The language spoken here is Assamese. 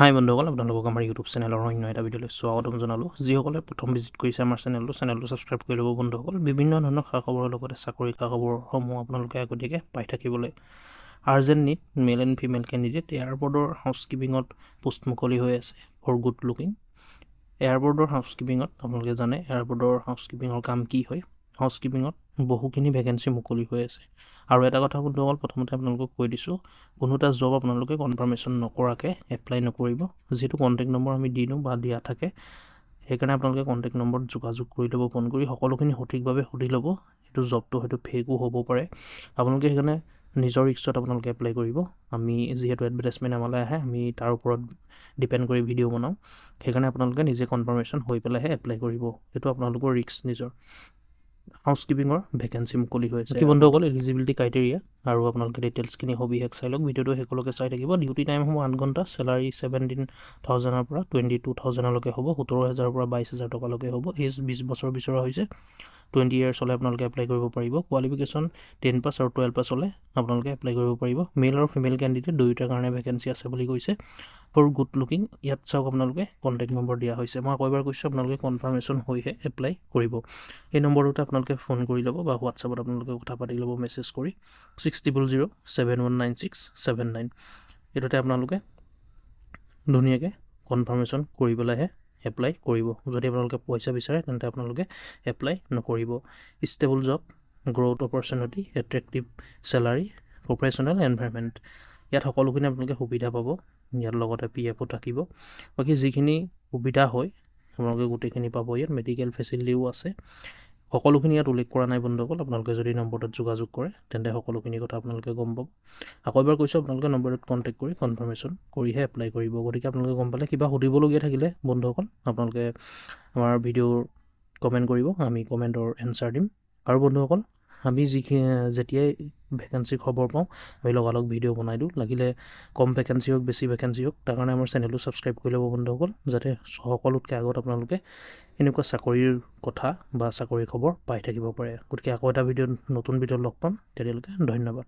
হাই বন্ধুসকল, আপোনালোকক আমাৰ ইউটিউব চেনেলৰ অন্য এটা ভিডিঅ'লৈ স্বাগতম জনালোঁ। যিসকলে প্ৰথম ভিজিট কৰিছে আমাৰ চেনেলটো ছাবস্ক্ৰাইব কৰি ল'ব বন্ধুসকল। বিভিন্ন ধৰণৰ খা খবৰৰ লগতে চাকৰি খা খবৰসমূহ আপোনালোকে আগতীয়াকৈ পাই থাকিবলৈ। Urgent need male and female candidate এয়াৰপৰ্টৰ হাউচকিপিঙত পোষ্ট মুকলি হৈ আছে ফৰ গুড লুকিং। এয়াৰপৰ্টৰ হাউচকিপিঙত আপোনালোকে জানে এয়াৰপৰ্টৰ হাউচকিপিঙৰ কাম কি হয়। হাউচকিপিঙত বহুখিনি ভেকেঞ্চি মুকলি হৈ আছে। আৰু এটা কথা বন্ধুসকল, প্ৰথমতে আপোনালোকক কৈ দিছোঁ, কোনো এটা জব আপোনালোকে কনফাৰ্মেশ্যন নকৰাকৈ এপ্লাই নকৰিব। যিহেতু কণ্টেক্ট নম্বৰ আমি দি দিওঁ বা দিয়া থাকে, সেইকাৰণে আপোনালোকে কণ্টেক্ট নম্বৰত যোগাযোগ কৰি ল'ব, ফোন কৰি সকলোখিনি সঠিকভাৱে সুধি ল'ব। সেইটো জবটো হয়তো ফেকো হ'ব পাৰে। আপোনালোকে সেইকাৰণে নিজৰ ৰিক্সত আপোনালোকে এপ্লাই কৰিব। আমি যিহেতু এডভাৰটাইজমেণ্ট আমালৈ আহে, আমি তাৰ ওপৰত ডিপেণ্ড কৰি ভিডিঅ' বনাওঁ। সেইকাৰণে আপোনালোকে নিজে কনফাৰ্মেশ্যন হৈ পেলাইহে এপ্লাই কৰিব। সেইটো আপোনালোকৰ ৰিক্স নিজৰ। হাউচকিপিঙৰ ভেকেঞ্চি মুকলি হৈ আছে। বন্ধুসকল, এলিজিবিলিটি ক্ৰাইটেৰিয়া আৰু আপোনালোকে ডিটেইলছখিনি সবিশেষ চাই লওক। ভিডিঅ'টো শেষলৈকে চাই থাকিব। ডিউটি টাইমসমূহ 8 ঘণ্টা, চেলাৰী 17,000 পৰা 22,000লৈকে হ'ব, 17,000 পৰা 22,000 টকালৈকে হ'ব। এজ 20 বছৰ বিচৰা হৈছে। 20 ইয়াৰ্ছ হ'লে আপোনালোকে এপ্লাই কৰিব পাৰিব। কোৱালিফিকেশ্যন 10 পাছ আৰু 12 পাছ হ'লে আপোনালোকে এপ্লাই কৰিব পাৰিব। মেল আৰু ফিমেল কেণ্ডিডেট দুয়োটাৰ কাৰণে ভেকেঞ্চি আছে বুলি কৈছে। ফৰ গুড লুকিং, ইয়াত চাওক আপোনালোকে কণ্টেক্ট নম্বৰ দিয়া হৈছে। মই আকৌ এবাৰ কৈছোঁ, আপোনালোকে কনফাৰ্মেশ্যন হৈহে এপ্লাই কৰিব। এই নম্বৰটোতে আপোনালোকে ফোন কৰি ল'ব বা হোৱাটছআপত আপোনালোকে কথা পাতি ল'ব মেছেজ কৰি 6000719679। এইটোতে আপোনালোকে ধুনীয়াকৈ কনফাৰ্মেশ্যন কৰি পেলাইহে এপ্লাই কৰিব। যদি আপোনালোকে পইচা বিচাৰে তেন্তে আপোনালোকে এপ্লাই নকৰিব। Stable job, growth opportunity, attractive salary, professional environment, ইয়াত সকলোখিনি আপোনালোকে সুবিধা পাব। ইয়াৰ লগতে PFও থাকিব। বাকী যিখিনি সুবিধা হয় আপোনালোকে গোটেইখিনি পাব। ইয়াত মেডিকেল ফেচিলিটিও আছে। সকলোখিনি ইয়াত উল্লেখ কৰা নাই বন্ধুসকল। আপোনালোকে যদি নম্বৰটোত যোগাযোগ কৰে তেন্তে সকলোখিনি কথা আপোনালোকে গম পাব। আকৌ এবাৰ কৈছোঁ, আপোনালোকে নম্বৰটোত কণ্টেক্ট কৰি কনফাৰ্মেশ্যন কৰিহে এপ্লাই কৰিব। গতিকে আপোনালোকে গম পালে। কিবা সুধিবলগীয়া থাকিলে বন্ধুসকল আপোনালোকে আমাৰ ভিডিঅ'ৰ কমেণ্ট কৰিব, আমি কমেণ্টৰ এনচাৰ দিম। আৰু বন্ধুসকল, আমি যেতিয়াই ভেকেঞ্চিৰ খবৰ পাওঁ আমি লগালগ ভিডিঅ' বনাই দিওঁ। লাগিলে কম ভেকেঞ্চি হওক, বেছি ভেকেঞ্চি হওক, তাৰ কাৰণে আমাৰ চেনেলটো ছাবস্ক্ৰাইব কৰি ল'ব বন্ধুসকল, যাতে সকলোতকৈ আগত আপোনালোকে এনেকুৱা চাকৰিৰ কথা বা চাকৰিৰ খবৰ পাই থাকিব পাৰে। গতিকে আকৌ এটা নতুন ভিডিঅ'ত লগ পাম। তেতিয়ালৈকে ধন্যবাদ।